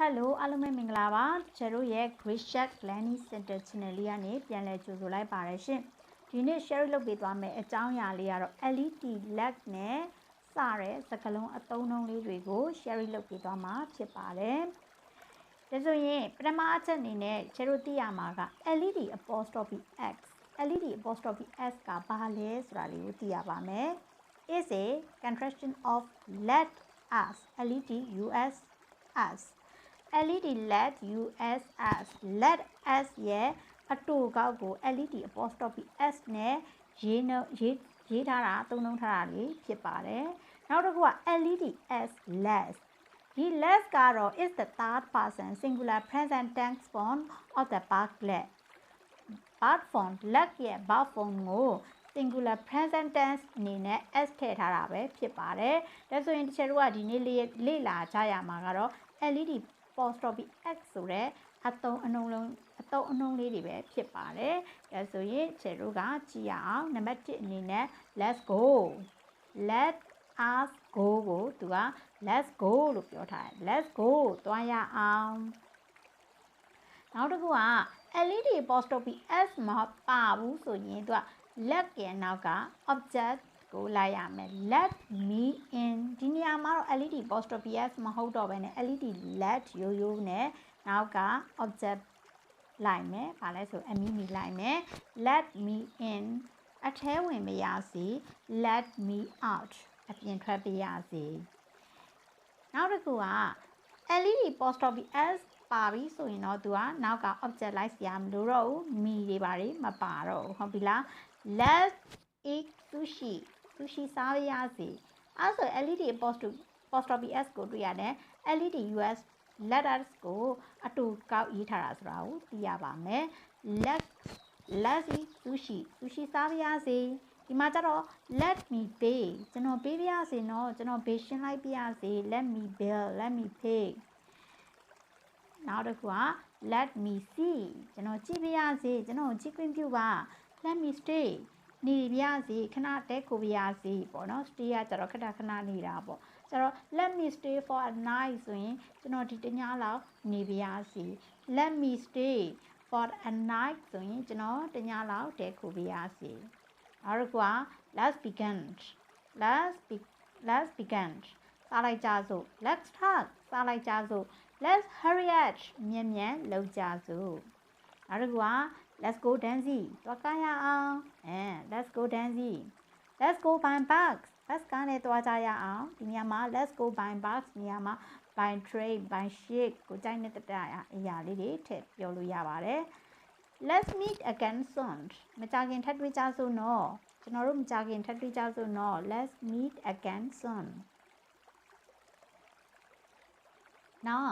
Hello အားလုံးပဲမင်္ဂလာပါကျတို့ရဲ့ Great Shark Learning Center Channel လေးကနေပြန်လည်ကြိုဆိုလိုက်ပါတယ်ရှင်ဒီနေ့ share လုပ်ပေးသွားမယ်အကြောင်းအရာလေးကတော့ LED LED နဲ့စတဲ့စကားလုံးအသုံးအနှုန်းလေးတွေကို share လုပ်ပေးသွားမှာဖြစ်ပါတယ်ဒါဆိုရင်ပထမအချက်အနေနဲ့ကျတို့သိရမှာက LED apostrophe X LED apostrophe S ကဘာလဲဆိုတာလေးကိုသိရပါမယ် is a contraction of LED as LED US as LED LED USS LED S ရဲ့အတူကောက်ကို LED apostrophe S နဲ့ရေးထားတာသုံးနှုန်းထားတာလေးဖြစ်ပါတယ်နောက်တစ်ခုက LED S less ဒီ less ကတော့ is the third person singular present tense form of the verb verb form let ရဲ့ verb form ကို singular present tense အနေနဲ့ s ထည့်ထားတာပဲဖြစ်ပါတယ်ဒါဆိုရင်တချို့ကဒီနေ့လေ့လာကြရမှာကတော့ LED apostrophe X ဆိုတဲ့အသုံးအနှုန်းလေးတွေပဲဖြစ်ပါတယ်ဒါဆိုရင်ခြေတို့ကကြည့်ရအောင်နံပါတ်1အနေနဲ့ let's go let us go ကိုသူက let's go လို့ပြောထားတယ် let's go သွားရအောင်နောက်တစ်ခုက LED apostrophe S မပါဘူးဆိုရင်သူက let ရဲ့နောက်က object ကိုလိုက်ရမယ် let me in ဒီနေရာမှာတော့ LED apostrophe S မဟုတ်တော့ဘဲနဲ့ LED let ရိုးနဲ့နောက်က object လိုက်မယ်။ဘာလဲဆို me လိုက်မယ် let me in အထဲဝင်ပါရစေ let me out အပြင်ထွက်ပါရစေနောက်တစ်ခုက LED apostrophe S ပါပြီဆိုရင်တော့သူကနောက်က object လိုက်စရာမလိုတော့ဘူး me တွေပါတွေမပါတော့ဘူးဟုတ်ပြီလား let's eat sushi စားရစေအဲ့ဆို LED apostrophe S ကိုတွေ့ရတယ် LED US letters ကိုအတူကောက်ရေးထားတာဆိုတာကိုသိရပါမယ် let's eat sushi စားရစေဒီမှာကျတော့ let me pay ကျွန်တော်ပေးပြရစေနော်ကျွန်တော်ပေးရှင်းလိုက်ပြရစေ let me bill let me pay နောက်တစ်ခုက let me see ကျွန်တော်ကြည့်ပြရစေကျွန်တော်ကြည့်ခွင့်ပြုပါ let me stay နေပြရစေခဏတဲကိုပြရစေပေါ့နော် stay ကကျတော့ခဏနေတာပေါ့ကျတော့ let me stay for a night ဆိုရင်ကျွန်တော်ဒီတညလောက်နေပြရစေ let me stay for a night ဆိုရင်ကျွန်တော်တညလောက်တဲကိုပြရစေနောက်တစ်ခုက let's begin စားလိုက်ကြစို့ let's start စားလိုက်ကြစို့ let's hurry up မြန်လုပ်ကြစို့နောက်တစ်ခုက let's go dancing သွားကြရအောင် let's go dancing let's go by bus ကနဲ့သွားကြရအောင်ဒီနေရာမှာ let's go by bus နေရာမှာ by train by ship ကိုကြိုက်တဲ့အရာလေးတွေထည့်ပြောလို့ရပါတယ် let's meet again soon မကြခင်ထပ်တွေ့ကြစို့နော်ကျွန်တော်တို့မကြခင်ထပ်တွေ့ကြစို့နော် let's meet again soon now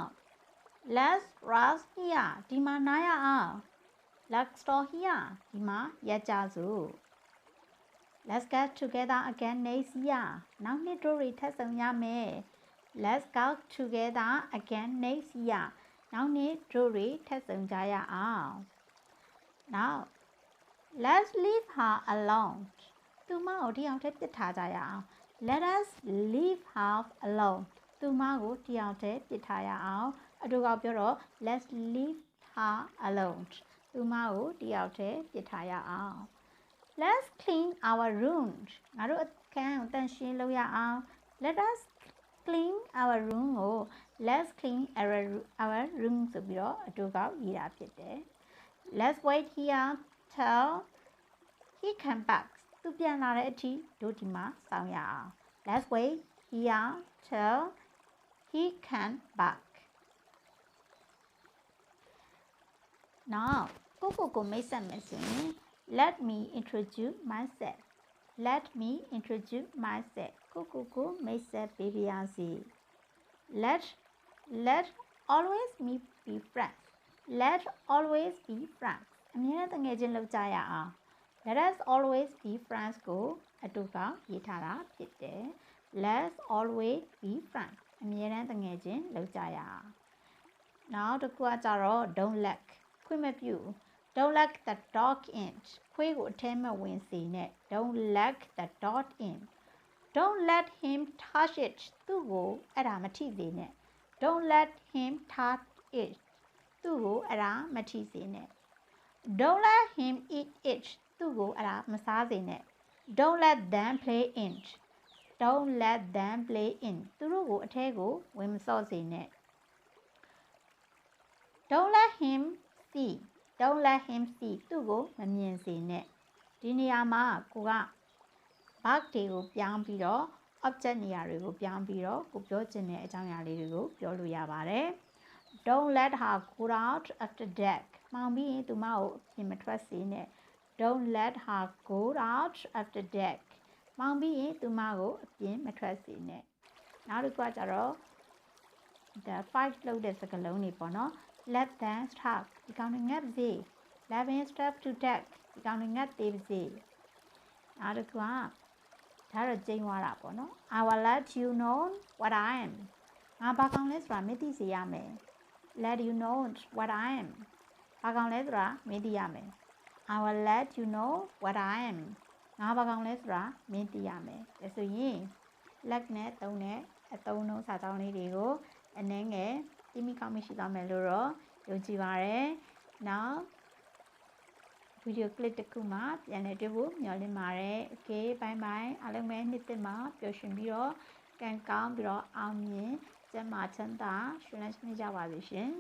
let's rest here ဒီမှာနားရအောင် let's stop here ဒီမှာရပ်ကြစို့ let's get together again next year နောက်နှစ်တို့တွေထပ်ဆုံရမယ် let's get together again next year နောက်နှစ်တို့တွေထပ်ဆုံကြရအောင် now let's leave her alone သူမကိုတယောက်တည်းပြစ်ထားကြရအောင် let us leave her alone သူမကိုတယောက်တည်းပြစ်ထားရအောင်အတူကောက်ပြောတော့ let's leave her alone သူမကိုတယောက်တည်းပြစ်ထားရအောင် let's clean our room ငါတို့အခန်းကိုတန့်ရှင်းလုပ်ရအောင် let us clean our room ကို let's clean our room ဆိုပြီးတော့အတူကောက်ရေးတာဖြစ်တယ် let's wait here till he come back သူပြန်လာတဲ့အထိတို့ဒီမှာစောင့်ရအောင် let's wait here till he come back now ကိုမိတ်ဆက်မယ်ဆိုရင် let me introduce myself ကိုမိတ်ဆက်ပေးပါရစေ let always me be friends အမြဲတမ်းတကယ်ချင်းလုပ်ကြရအောင် let us always be friends ကိုအတူကောက်ရေးထားတာဖြစ်တယ် let's always be friends အမြဲတမ်းတကယ်ချင်းလုပ်ကြရအောင်နောက်တစ်ခုကကြတော့ don't let ခွင့်မပြု don't let the dog in ခွေးကိုအထဲမှာဝင်စေနဲ့ don't let the dog in don't let him touch it သူ့ကိုအဲ့ဒါမထိစေနဲ့ Don't let him touch it. သူ့ကိုအဲ့ဒါမထိစေနဲ့ Don't let him eat it. သူ့ကိုအဲ့ဒါမစားစေနဲ့ Don't let them play in. Don't let them play in. သူတို့ကိုအထဲကိုဝင်မစော့စေနဲ့ Don't let him see. Don't let him see. သူ့ကိုမမြင်စေနဲ့ဒီနေရာမှာကိုက verb တွေကိုပြောင်းပြီးတော့ object နေရာတွေကိုပြောင်းပြီးတော့ကိုပြောချင်တဲ့အကြောင်းအရာလေးတွေကိုပြောလို့ရပါတယ် Don't let her go out after dark မောင်ပြီးရင်သူမကိုအပြင်မထွက်စေနဲ့ Don't let her go out after dark မောင်ပြီးရင်သူမကိုအပြင်မထွက်စေနဲ့နောက်တစ်ခုကကြတော့ the 5 လောက်တဲ့စကားလုံးတွေပေါ့နော် Let them stop ဒီကောင်တွေငတ်ပါစေ Let them stop to dark ဒီကောင်တွေငတ်သေးပါစေနောက်တစ်ခုကဒါတော့ကျင်းသွားတာပေါ့နော် I will let you know what I am ငါဘာကောင်လဲဆိုတာမသိစေရမယ် Let you know what I am ဘာကောင်လဲဆိုတာမသိရမယ် I will let you know what I am ငါဘာကောင်လဲဆိုတာမသိရမယ်ဒါဆိုရင် let နဲ့သုံးတဲ့အသုံးနှုန်းစာကြောင်းလေးတွေကိုအနည်းငယ်သိမိကောင်းမရှိသွားမယ်လို့တော့ယုံကြည်ပါတယ်နောက်ဗီဒီယိုကလစ်တစ်ခုမှပြန်လည်တွေ့ဖို့မျှော်လင့်ပါတယ် Okay bye bye အားလုံးပဲနှစ်သက်မှာပျော်ရွှင်ပြီးတော့ကံကောင်းပြီးတော့အောင်မြင်ကျန်းမာချမ်းသာရှင်လန်းနေကြပါစေရှင်